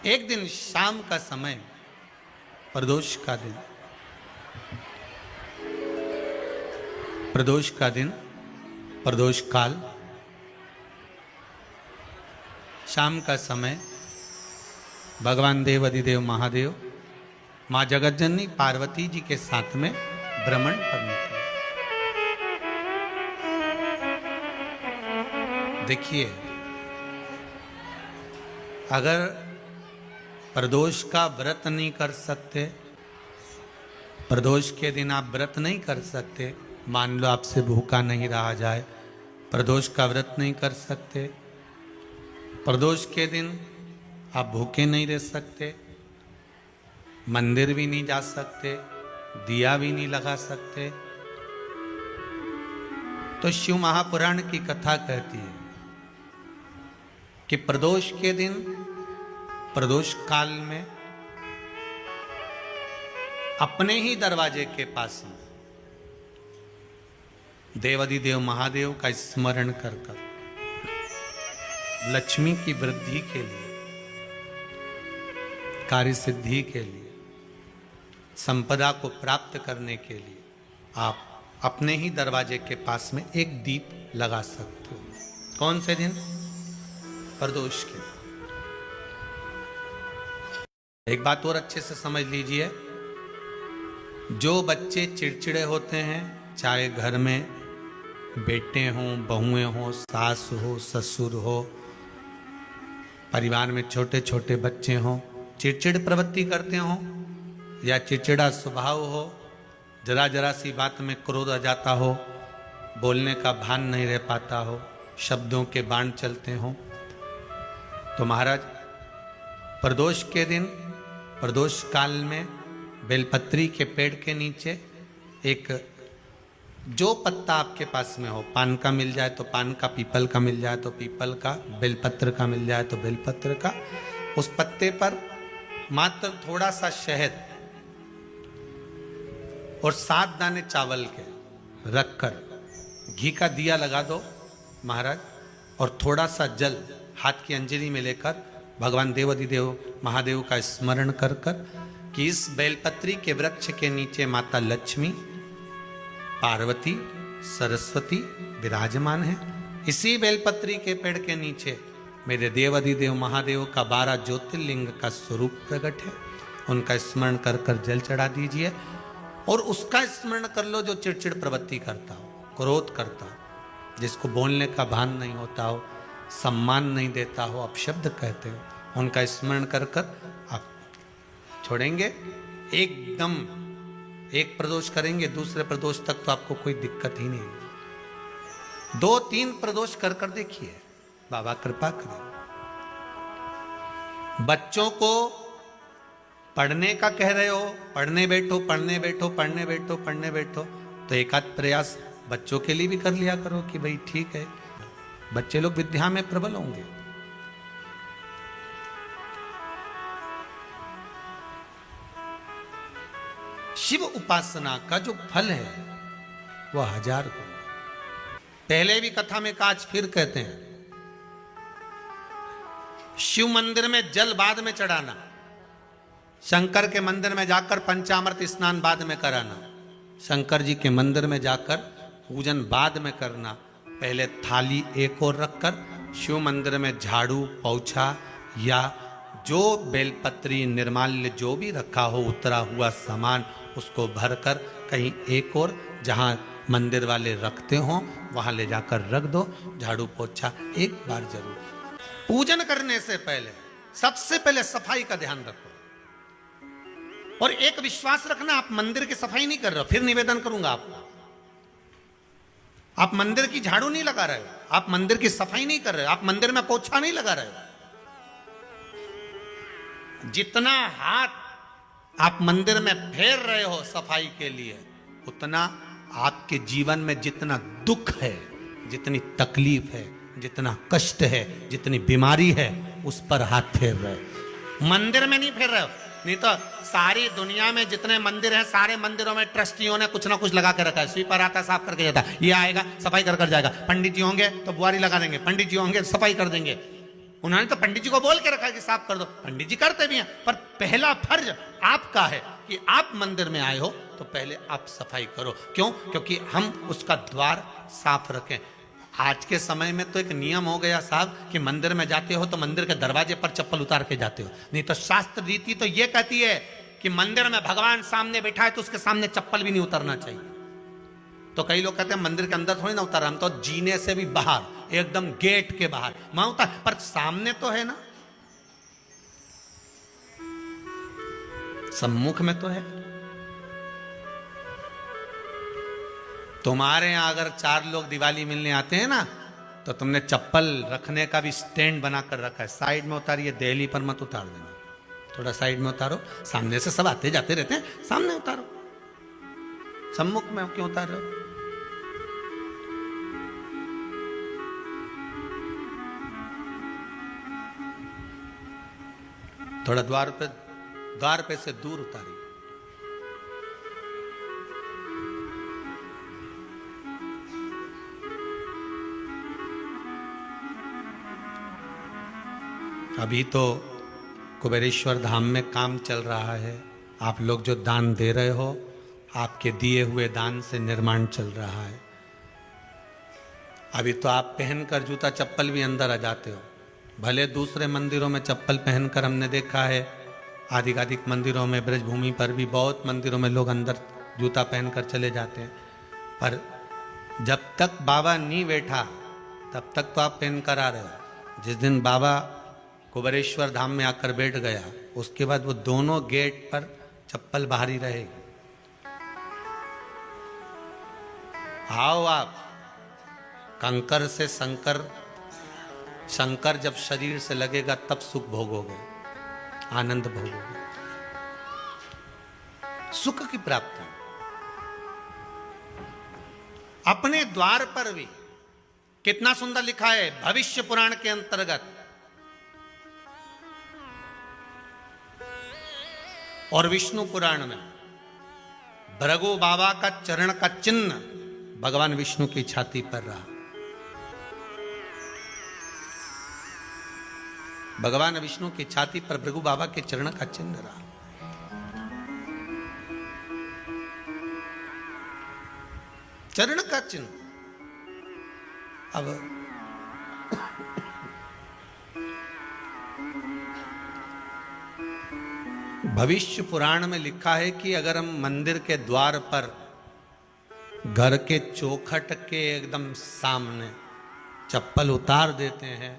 एक दिन शाम का समय, प्रदोष का दिन, प्रदोष का दिन, प्रदोष काल, शाम का समय, भगवान देव अधिदेव महादेव माँ जगतजननी पार्वती जी के साथ में भ्रमण पर निकले। देखिए, अगर प्रदोष का व्रत नहीं कर सकते, प्रदोष के दिन आप व्रत नहीं कर सकते, मान लो आपसे भूखा नहीं रहा जाए, प्रदोष का व्रत नहीं कर सकते, प्रदोष के दिन आप भूखे नहीं रह सकते, मंदिर भी नहीं जा सकते, दिया भी नहीं लगा सकते, तो शिव महापुराण की कथा कहती है कि प्रदोष के दिन, प्रदोष काल में अपने ही दरवाजे के पास में देवाधिदेव महादेव का स्मरण कर कर लक्ष्मी की वृद्धि के लिए, कार्य सिद्धि के लिए, संपदा को प्राप्त करने के लिए आप अपने ही दरवाजे के पास में एक दीप लगा सकते हो। कौन से दिन? प्रदोष के। एक बात और अच्छे से समझ लीजिए, जो बच्चे चिड़चिड़े होते हैं, चाहे घर में बेटे हों, बहुएं हों, सास हो, ससुर हो, परिवार में छोटे छोटे बच्चे हों, चिड़चिड़ प्रवृत्ति करते हों या चिड़चिड़ा स्वभाव हो, जरा जरा सी बात में क्रोध आ जाता हो, बोलने का भान नहीं रह पाता हो, शब्दों के बाण चलते हों, तो महाराज प्रदोष के दिन, प्रदोष काल में बेलपत्री के पेड़ के नीचे एक, जो पत्ता आपके पास में हो, पान का मिल जाए तो पान का, पीपल का मिल जाए तो पीपल का, बेलपत्र का मिल जाए तो बेलपत्र का, उस पत्ते पर मात्र थोड़ा सा शहद और 7 दाने चावल के रखकर घी का दिया लगा दो महाराज, और थोड़ा सा जल हाथ की अंजलि में लेकर भगवान देवाधिदेव महादेव का स्मरण कर कर कि इस बेलपत्री के वृक्ष के नीचे माता लक्ष्मी, पार्वती, सरस्वती विराजमान है। इसी बेलपत्री के पेड़ के नीचे मेरे देवाधिदेव महादेव का 12 ज्योतिर्लिंग का स्वरूप प्रकट है। उनका स्मरण कर कर जल चढ़ा दीजिए और उसका स्मरण कर लो जो चिड़चिड़ प्रवृत्ति करता हो, क्रोध करता हो, जिसको बोलने का भान नहीं होता हो, सम्मान नहीं देता हो, अपशब्द कहते हो, उनका स्मरण कर कर आप छोड़ेंगे। एकदम एक प्रदोष करेंगे, दूसरे प्रदोष तक तो आपको कोई दिक्कत ही नहीं। 2-3 प्रदोष कर कर देखिए, बाबा कृपा करें। बच्चों को पढ़ने का कह रहे हो, पढ़ने बैठो, पढ़ने बैठो, पढ़ने बैठो, पढ़ने बैठो, तो एक आध प्रयास बच्चों के लिए भी कर लिया करो कि भाई ठीक है, बच्चे लोग विद्या में प्रबल होंगे। शिव उपासना का जो फल है वह 1000 गुना। पहले भी कथा में कहा, आज फिर कहते हैं, शिव मंदिर में जल बाद में चढ़ाना, शंकर के मंदिर में जाकर पंचामृत स्नान बाद में कराना, शंकर जी के मंदिर में जाकर पूजन बाद में करना, पहले थाली एक और रखकर शिव मंदिर में झाड़ू, पोछा या जो बेलपत्री, निर्माल्य जो भी रखा हो, उतरा हुआ सामान, उसको भरकर कहीं एक और जहां मंदिर वाले रखते हो वहां ले जाकर रख दो। झाड़ू पोछा एक बार जरूर। पूजन करने से पहले सबसे पहले सफाई का ध्यान रखो और एक विश्वास रखना, आप मंदिर की सफाई नहीं कर रहे हो, फिर निवेदन करूंगा आपको, आप मंदिर की झाड़ू नहीं लगा रहे हो, आप मंदिर की सफाई नहीं कर रहे हो, आप मंदिर में पोछा नहीं लगा रहे हो। जितना हाथ आप मंदिर में फेर रहे हो सफाई के लिए, उतना आपके जीवन में जितना दुख है, जितनी तकलीफ है, जितना कष्ट है, जितनी बीमारी है, उस पर हाथ फेर रहे हो, मंदिर में नहीं फेर रहे हो। नहीं तो सारी दुनिया में जितने मंदिर हैं, सारे मंदिरों में ट्रस्टियों ने कुछ ना कुछ लगा के रखा है। स्वीपर आता है, साफ करके जाता है, ये आएगा सफाई कर कर जाएगा, पंडित जी होंगे तो बुआरी लगा देंगे, पंडित जी होंगे सफाई कर देंगे। उन्होंने तो पंडित जी को बोल के रखा कि साफ कर दो, पंडित जी करते भी हैं, पर पहला फर्ज आपका है कि आप मंदिर में आए हो तो पहले आप सफाई करो। क्यों? क्योंकि हम उसका द्वार साफ रखें। आज के समय में तो एक नियम हो गया साहब कि मंदिर में जाते हो तो मंदिर के दरवाजे पर चप्पल उतार के जाते हो, नहीं तो शास्त्र रीति तो ये कहती है कि मंदिर में भगवान सामने बैठा है तो उसके सामने चप्पल भी नहीं उतरना चाहिए। तो कई लोग कहते हैं मंदिर के अंदर थोड़ी ना उतार, हम तो जीने से भी बाहर, एकदम गेट के बाहर वहां उतार, पर सामने तो है ना, सम्मुख में तो है। तुम्हारे यहां अगर 4 लोग दिवाली मिलने आते हैं ना तो तुमने चप्पल रखने का भी स्टैंड बनाकर रखा है, साइड में उतारिए, दहली पर मत उतार देना, थोड़ा साइड में उतारो। सामने से सब आते जाते रहते हैं, सामने उतारो, सम्मुख में क्यों उतार रहे हो? थोड़ा द्वार पे से दूर उतारिए। अभी तो कुबेरेश्वर धाम में काम चल रहा है, आप लोग जो दान दे रहे हो, आपके दिए हुए दान से निर्माण चल रहा है। अभी तो आप पहनकर जूता चप्पल भी अंदर आ जाते हो, भले दूसरे मंदिरों में चप्पल पहनकर हमने देखा है, आधिकाधिक मंदिरों में, ब्रजभूमि पर भी बहुत मंदिरों में लोग अंदर जूता पहनकर चले जाते हैं, पर जब तक बाबा नहीं बैठा तब तक तो आप पहनकर आ रहे हो। जिस दिन बाबा कुबेरेश्वर धाम में आकर बैठ गया उसके बाद वो दोनों गेट पर चप्पल बाहर ही रहेगी। आओ आप, कंकर से शंकर, शंकर जब शरीर से लगेगा तब सुख भोगोगे, आनंद भोगोगे, सुख की प्राप्ति। अपने द्वार पर भी कितना सुंदर लिखा है भविष्य पुराण के अंतर्गत, और विष्णु पुराण में भृगु बाबा का चरण का चिन्ह भगवान विष्णु की छाती पर रहा। भगवान विष्णु की छाती पर भृगु बाबा के चरण का चिन्ह रहा। चरण का चिन्ह। अब भविष्य पुराण में लिखा है कि अगर हम मंदिर के द्वार पर, घर के चौखट के एकदम सामने चप्पल उतार देते हैं,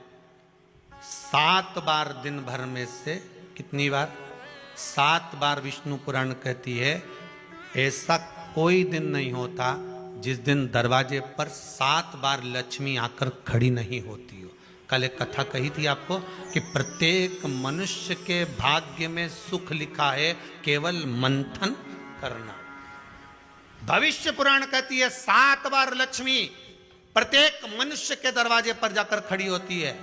7 बार दिन भर में से, कितनी बार? 7 बार विष्णु पुराण कहती है ऐसा कोई दिन नहीं होता जिस दिन दरवाजे पर 7 बार लक्ष्मी आकर खड़ी नहीं होती हो। कल एक कथा कही थी आपको कि प्रत्येक मनुष्य के भाग्य में सुख लिखा है, केवल मंथन करना। भविष्य पुराण कहती है 7 बार लक्ष्मी प्रत्येक मनुष्य के दरवाजे पर जाकर खड़ी होती है,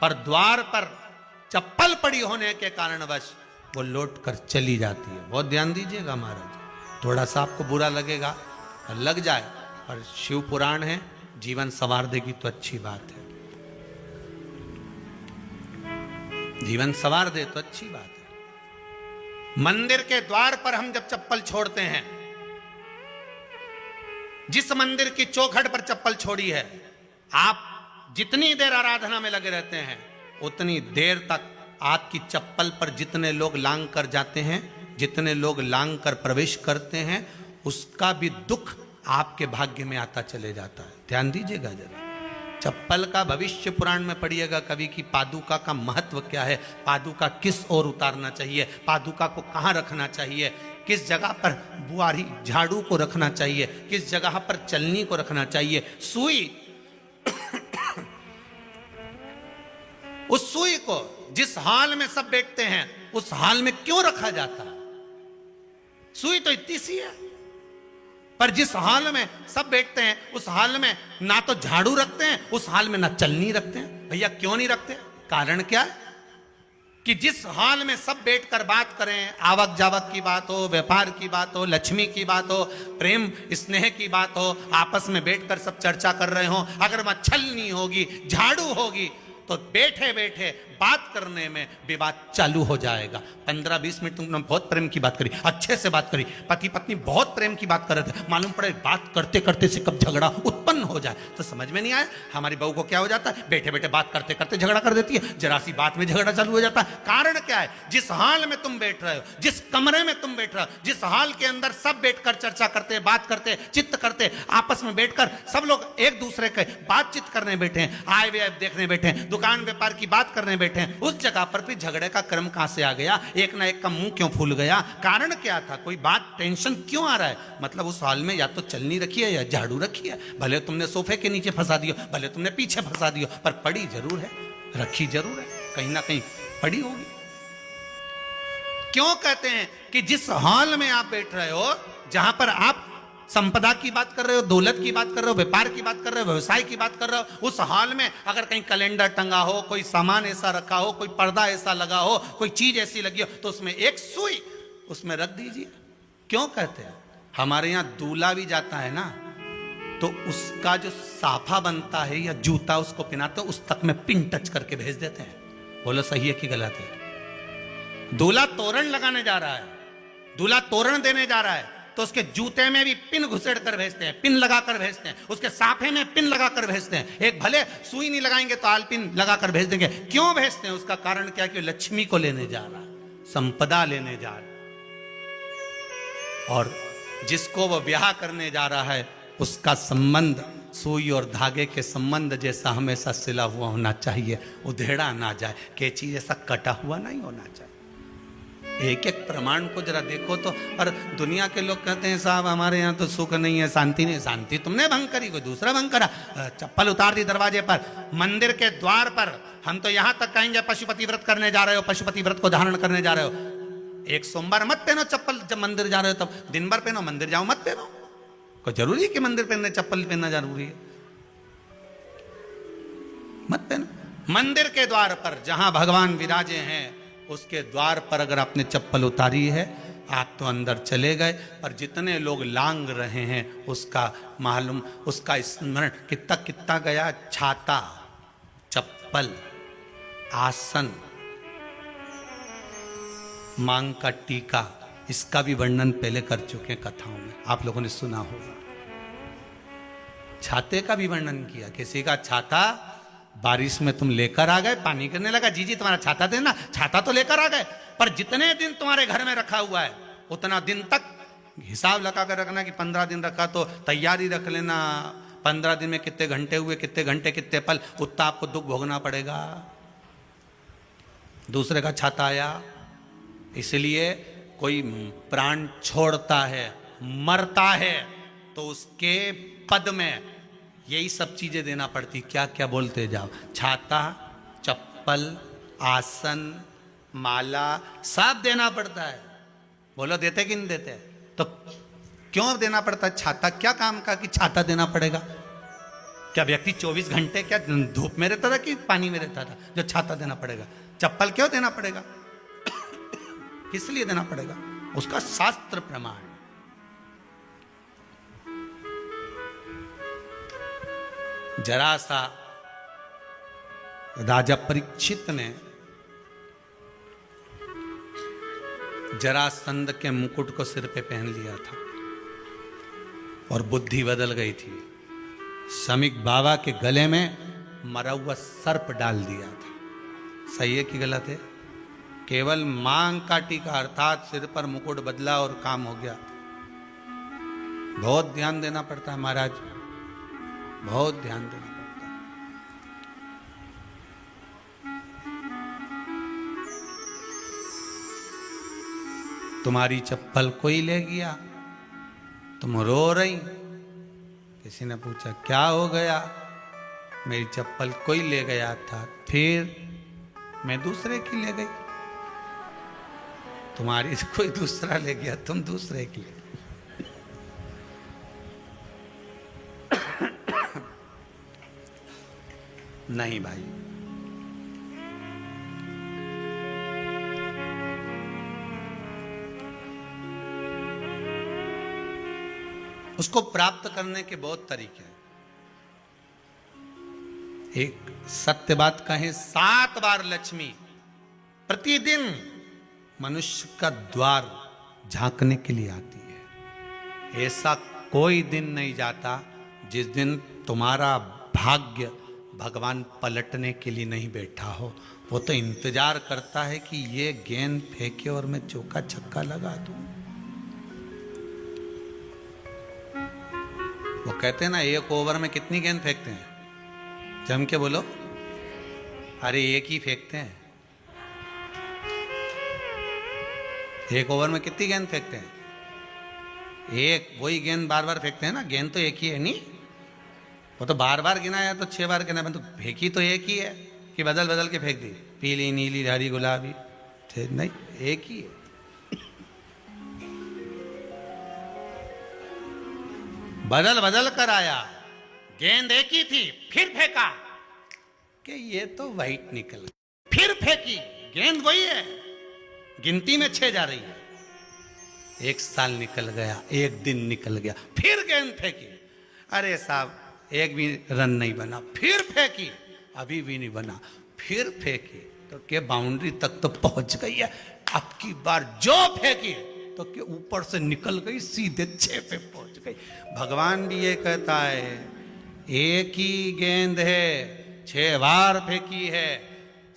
पर द्वार पर चप्पल पड़ी होने के कारणवश वो लौट कर चली जाती है। बहुत ध्यान दीजिएगा महाराज, थोड़ा सा आपको बुरा लगेगा, लग जाए, और शिव पुराण है, जीवन संवार देगी तो अच्छी बात है, जीवन संवार दे तो अच्छी बात है। मंदिर के द्वार पर हम जब चप्पल छोड़ते हैं, जिस मंदिर की चौखट पर चप्पल छोड़ी है, आप जितनी देर आराधना में लगे रहते हैं उतनी देर तक आपकी चप्पल पर जितने लोग लांग कर जाते हैं, जितने लोग लांग कर प्रवेश करते हैं, उसका भी दुख आपके भाग्य में आता चले जाता है। ध्यान दीजिएगा जरा। चप्पल का भविष्य पुराण में पढ़िएगा कवि की पादुका का महत्व क्या है, पादुका किस ओर उतारना चाहिए, पादुका को कहाँ रखना चाहिए, किस जगह पर बुआरी झाड़ू को रखना चाहिए, किस जगह पर चलनी को रखना चाहिए, सुई उस सुई को जिस हाल में सब बैठते हैं उस हाल में क्यों रखा जाता है? सुई तो इतनी सी है, पर जिस हाल में सब बैठते हैं उस हाल में ना तो झाड़ू रखते हैं, उस हाल में ना चलनी रखते हैं। भैया क्यों नहीं रखते? कारण क्या है कि जिस हाल में सब बैठकर बात करें, आवक जावक की बात हो, व्यापार की बात हो, लक्ष्मी की बात हो, प्रेम स्नेह की बात हो, आपस में बैठकर सब चर्चा कर रहे हो, अगर वहां छलनी होगी, झाड़ू होगी, तो बैठे बैठे बात करने में विवाद चालू हो जाएगा। 15-20 मिनट तुमने बहुत प्रेम की बात करी, अच्छे से बात करी, पति पत्नी बहुत प्रेम की बात कर रहे थे, मालूम पड़े बात करते करते से कब झगड़ा उत्पन्न हो जाए तो समझ में नहीं आया। हमारी बहू को क्या हो जाता है, बैठे बैठे बात करते करते झगड़ा कर देती है, जरा सी बात में झगड़ा चालू हो जाता है। कारण क्या है, जिस हाल में तुम बैठ रहे हो, जिस कमरे में तुम बैठ रहे हो, जिस हाल के अंदर सब बैठकर चर्चा करते, बात करते, चित्त करते, आपस में बैठकर सब लोग एक दूसरे के बातचीत करने बैठे हैं, आय व्यय देखने बैठे हैं, दुकान व्यापार की बात करने बैठे हैं, उस जगह पर भी झगड़े का क्रम कहां से आ गया, एक ना एक का मुंह क्यों फूल गया, कारण क्या था, कोई बात टेंशन क्यों आ रहा है, मतलब उस हाल में या तो चलनी रखी है या झाड़ू रखी है, भले तुमने सोफे के नीचे फंसा दियो, भले तुमने पीछे फंसा दियो, पर पड़ी जरूर है, रखी जरूर है, कहीं ना कहीं पड़ी होगी। क्यों कहते हैं कि जिस हाल में आप बैठ रहे हो, जहां पर आप संपदा की बात कर रहे हो, दौलत की बात कर रहे हो, व्यापार की बात कर रहे हो, व्यवसाय की बात कर रहे हो, उस हाल में अगर कहीं कैलेंडर टंगा हो, कोई सामान ऐसा रखा हो, कोई पर्दा ऐसा लगा हो, कोई चीज ऐसी लगी हो, तो उसमें एक सुई उसमें रख दीजिए। क्यों कहते हैं, हमारे यहां दूल्हा भी जाता है ना, तो उसका जो साफा बनता है या जूता उसको पहनाते, उस तक में पिन टच करके भेज देते हैं। बोलो सही है कि गलत है? दूल्हा तोरण लगाने जा रहा है, दूल्हा तोरण देने जा रहा है, तो उसके जूते में भी पिन घुसेड़ कर भेजते हैं, पिन लगा कर भेजते हैं, उसके साफे में पिन लगा कर भेजते हैं। एक भले सुई नहीं लगाएंगे तो आल पिन लगा कर भेज देंगे। क्यों भेजते हैं, उसका कारण क्या, कि लक्ष्मी को लेने जा रहा है, संपदा लेने जा रहा है, और जिसको वो ब्याह करने जा रहा है उसका संबंध सुई और धागे के संबंध जैसा हमेशा सिला हुआ होना चाहिए, उधेड़ा ना जाए, कैची जैसा कटा हुआ नहीं होना चाहिए। एक एक प्रमाण को जरा देखो तो, और दुनिया के लोग कहते हैं साहब हमारे यहाँ तो सुख नहीं है, शांति नहीं। शांति तुमने भंग करी, कोई दूसरा भंग करा। चप्पल उतार दी दरवाजे पर, मंदिर के द्वार पर। हम तो यहाँ तक कहेंगे पशुपति व्रत करने जा रहे हो, पशुपति व्रत को धारण करने जा रहे हो, एक सोमवार मत पहनो चप्पल, जब मंदिर जा रहे हो तब दिन भर पहनो, मंदिर जाओ मत पहनो। कोई जरूरी है कि मंदिर पहनने चप्पल पहनना जरूरी है? मत पहनो। मंदिर के द्वार पर जहां भगवान विराजे हैं उसके द्वार पर अगर आपने चप्पल उतारी है, आप तो अंदर चले गए, पर जितने लोग लांग रहे हैं उसका मालूम, उसका स्मरण कितना कितना गया। छाता, चप्पल, आसन, मांग का टीका, इसका भी वर्णन पहले कर चुके हैं कथाओं में, आप लोगों ने सुना होगा। छाते का भी वर्णन किया, किसी का छाता बारिश में तुम लेकर आ गए, पानी गिरने लगा, जी जी तुम्हारा छाता देना, छाता तो लेकर आ गए, पर जितने दिन तुम्हारे घर में रखा हुआ है उतना दिन तक हिसाब लगा कर रखना कि 15 दिन रखा तो तैयारी रख लेना, 15 दिन में कितने घंटे हुए, कितने घंटे कितने पल, उतना आपको दुख भोगना पड़ेगा। दूसरे का छाता आया, इसलिए कोई प्राण छोड़ता है, मरता है, तो उसके पद में यही सब चीजें देना पड़ती। क्या क्या बोलते जाओ, छाता, चप्पल, आसन, माला, सब देना पड़ता है। बोलो देते कि नहीं देते? तो क्यों देना पड़ता है छाता? क्या काम का कि छाता देना पड़ेगा? क्या व्यक्ति 24 घंटे क्या धूप में रहता था कि पानी में रहता था जो छाता देना पड़ेगा? चप्पल क्यों देना पड़ेगा? किस लिए देना पड़ेगा? उसका शास्त्र प्रमाण। जरा सा राजा परीक्षित ने जरासंध के मुकुट को सिर पे पहन लिया था और बुद्धि बदल गई थी। शमीक बाबा के गले में मरा हुआ सर्प डाल दिया था। सही है कि गलत है? केवल मांग का टीका अर्थात सिर पर मुकुट बदला और काम हो गया। बहुत ध्यान देना पड़ता है महाराज, बहुत ध्यान देना पड़ता है। तुम्हारी चप्पल कोई ले गया, तुम रो रही, किसी ने पूछा क्या हो गया? मेरी चप्पल कोई ले गया था, फिर मैं दूसरे की ले गई। तुम्हारी कोई दूसरा ले गया, तुम दूसरे की ले। नहीं भाई, उसको प्राप्त करने के बहुत तरीके हैं। एक सत्य बात कहें, 7 बार लक्ष्मी प्रतिदिन मनुष्य का द्वार झांकने के लिए आती है। ऐसा कोई दिन नहीं जाता जिस दिन तुम्हारा भाग्य भगवान पलटने के लिए नहीं बैठा हो। वो तो इंतजार करता है कि ये गेंद फेंके और मैं चौका छक्का लगा दूं। वो कहते हैं ना, एक ओवर में कितनी गेंद फेंकते हैं? जम के बोलो। अरे एक ही फेंकते हैं। एक ओवर में कितनी गेंद फेंकते हैं? एक। वही गेंद बार बार फेंकते हैं ना। गेंद तो एक ही है नहीं। वो तो बार बार गिना है तो 6 बार गिना है, तो फेंकी तो एक ही है कि बदल बदल के फेंक दी, पीली नीली हरी गुलाबी? नहीं, एक ही है। बदल बदल कर आया, गेंद एक ही थी, फिर फेंका कि ये तो वाइट निकल, फिर फेंकी, गेंद वही है, गिनती में 6 जा रही है। 1 साल निकल गया, 1 दिन निकल गया, फिर गेंद फेंकी। अरे साहब, एक भी रन नहीं बना। फिर फेंकी, अभी भी नहीं बना। फिर फेंकी तो के बाउंड्री तक तो पहुंच गई है। अब की बार जो फेंकी तो के ऊपर से निकल गई, सीधे 6 पे पहुंच गई। भगवान भी ये कहता है, एक ही गेंद है, 6 बार फेंकी है।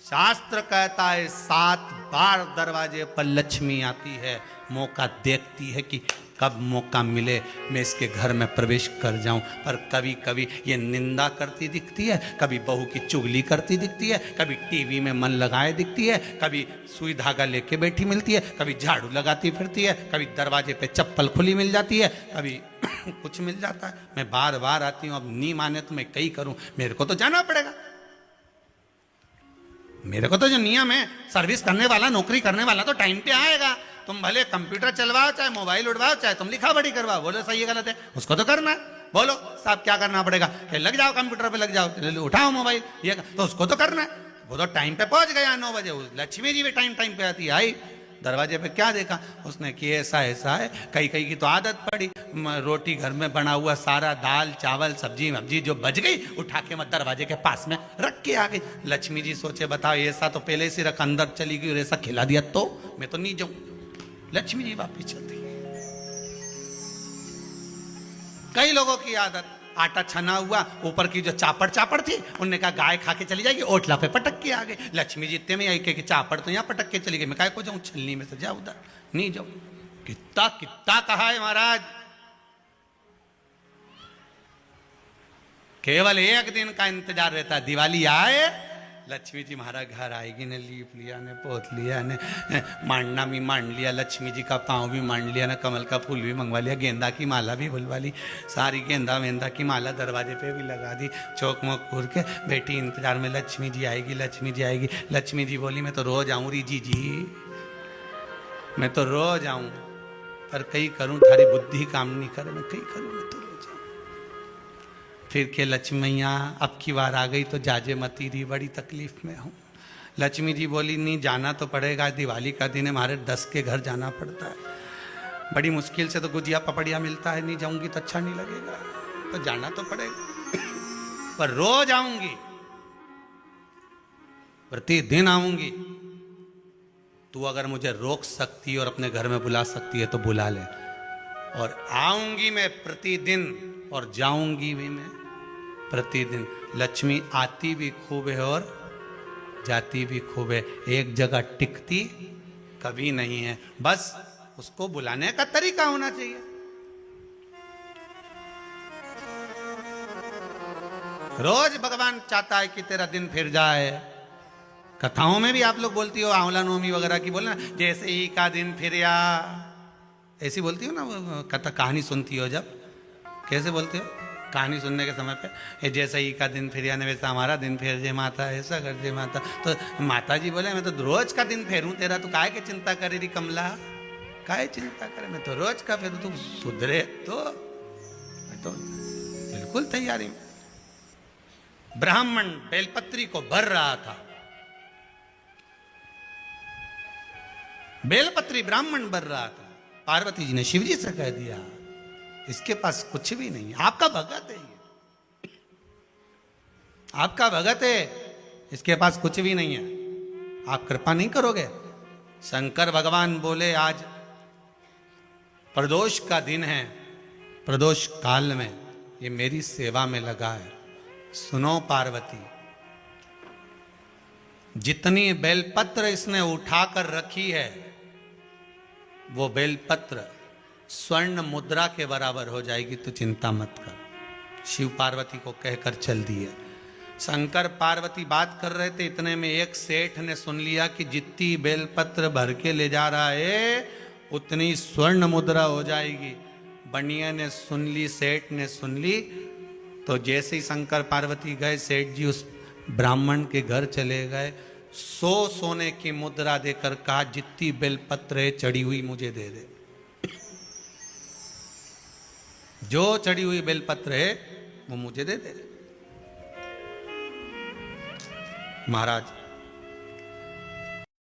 शास्त्र कहता है 7 बार दरवाजे पर लक्ष्मी आती है, मौका देखती है कि कब मौका मिले मैं इसके घर में प्रवेश कर जाऊं। पर कभी कभी ये निंदा करती दिखती है, कभी बहू की चुगली करती दिखती है, कभी टीवी में मन लगाए दिखती है, कभी सुई धागा लेके बैठी मिलती है, कभी झाड़ू लगाती फिरती है, कभी दरवाजे पे चप्पल खुली मिल जाती है, कभी कुछ मिल जाता है। मैं बार बार आती हूँ, अब नहीं माने तो मैं कई करूं, मेरे को तो जाना पड़ेगा। मेरे को तो जो नियम है, सर्विस करने वाला, नौकरी करने वाला तो टाइम पे आएगा। तुम भले कंप्यूटर चलवाओ, चाहे मोबाइल उड़वाओ, चाहे तुम लिखा पढ़ी करवाओ, बोलो सही है गलत है, उसको तो करना है। बोलो साहब क्या करना पड़ेगा, कि लग जाओ कंप्यूटर पे, लग जाओ, उठाओ मोबाइल, ये तो उसको तो करना है। वो तो टाइम पे पहुंच गया 9 बजे। लक्ष्मी जी भी टाइम पे आती है। आई दरवाजे पे क्या देखा उसने कि ऐसा ऐसा है। कई कई की तो आदत पड़ी, रोटी घर में बना हुआ सारा, दाल चावल सब्जी वब्जी जो बच गई, उठा के मैं दरवाजे के पास में रख के आ गई। लक्ष्मी जी सोचे बताओ, ऐसा तो पहले से रख, अंदर चली गई और ऐसा खिला दिया तो मैं तो नहीं जाऊं। लक्ष्मी जी वापिस चलती। कई लोगों की आदत, आटा छना हुआ, ऊपर की जो चापड़ चापड़ थी, उन्होंने कहा गाय खा के चली जाएगी, ओटला पे पटक के आ गए। लक्ष्मी जी इतने में आई कि चापड़ तो यहाँ पटक के चली गई, मैं काय को जाऊं, छलनी में से जा उधर, नहीं जाऊं। कितना कितना कहा है महाराज, केवल 1 दिन का इंतजार रहता, दिवाली आए लक्ष्मी जी महाराज घर आएगी ने, लीप लिया ने, पोत लिया ने, मांडना भी मांड लिया, लक्ष्मी जी का पाँव भी मांड लिया ने, कमल का फूल भी मंगवा लिया, गेंदा की माला भी बुलवा ली, सारी गेंदा वेंदा की माला दरवाजे पे भी लगा दी, चौक मोक पूर के बेटी इंतजार में, लक्ष्मी जी आएगी, लक्ष्मी जी आएगी। लक्ष्मी जी बोली मैं तो रोज आऊँ री जी, मैं तो रोज आऊँ, पर कई करूँ थारी बुद्धि काम नहीं करे, मैं कई करूँ, मैं तो रोज आऊँ। फिर के लक्ष्मी मैया अब की बार आ गई तो जाजे मती रही, बड़ी तकलीफ में हूँ। लक्ष्मी जी बोली नहीं जाना तो पड़ेगा, दिवाली का दिन है, हमारे 10 के घर जाना पड़ता है, बड़ी मुश्किल से तो गुजिया पपड़िया मिलता है, नहीं जाऊंगी तो अच्छा नहीं लगेगा, तो जाना तो पड़ेगा। पर रोज आऊंगी, प्रतिदिन आऊंगी। तू अगर मुझे रोक सकती और अपने घर में बुला सकती है तो बुला ले, और आऊंगी मैं प्रतिदिन और जाऊंगी भी मैं प्रतिदिन। लक्ष्मी आती भी खूब है और जाती भी खूब है, एक जगह टिकती कभी नहीं है, बस उसको बुलाने का तरीका होना चाहिए। रोज भगवान चाहता है कि तेरा दिन फिर जाए। कथाओं में भी आप लोग बोलती हो, आंवला नवमी वगैरह की बोलना, जैसे ही का दिन फिर आ, ऐसी बोलती हो ना, कथा कहानी सुनती हो जब, कैसे बोलते हो कहानी सुनने के समय पे, जैसे ही का दिन फिर आने वैसा हमारा दिन फेर जे माता, ऐसा कर जे माता। तो माता जी बोले मैं तो रोज का दिन फेरूं तेरा, तू काहे के चिंता करे री कमला, काहे चिंता करे, मैं तो रोज का फेरूं, तू सुधरे तो मैं तो बिल्कुल तैयारी में। ब्राह्मण बेलपत्री को भर रहा था, बेलपत्री ब्राह्मण भर रहा था, पार्वती जी ने शिव जी से कह दिया इसके पास कुछ भी नहीं, आपका भगत है ये, आपका भगत है, इसके पास कुछ भी नहीं है, आप कृपा नहीं करोगे? शंकर भगवान बोले आज प्रदोष का दिन है, प्रदोष काल में ये मेरी सेवा में लगा है। सुनो पार्वती, जितनी बेलपत्र इसने उठाकर रखी है वो बेलपत्र स्वर्ण मुद्रा के बराबर हो जाएगी, तो चिंता मत कर। शिव पार्वती को कहकर चल दिए। शंकर पार्वती बात कर रहे थे, इतने में एक सेठ ने सुन लिया कि जितनी बेलपत्र भर के ले जा रहा है उतनी स्वर्ण मुद्रा हो जाएगी। बनिया ने सुन ली, सेठ ने सुन ली, तो जैसे ही शंकर पार्वती गए, सेठ जी उस ब्राह्मण के घर चले गए, 100 सोने की मुद्रा देकर कहा जितनी बेलपत्र है चढ़ी हुई मुझे दे दे। जो चढ़ी हुई बेलपत्र है वो मुझे दे दे। महाराज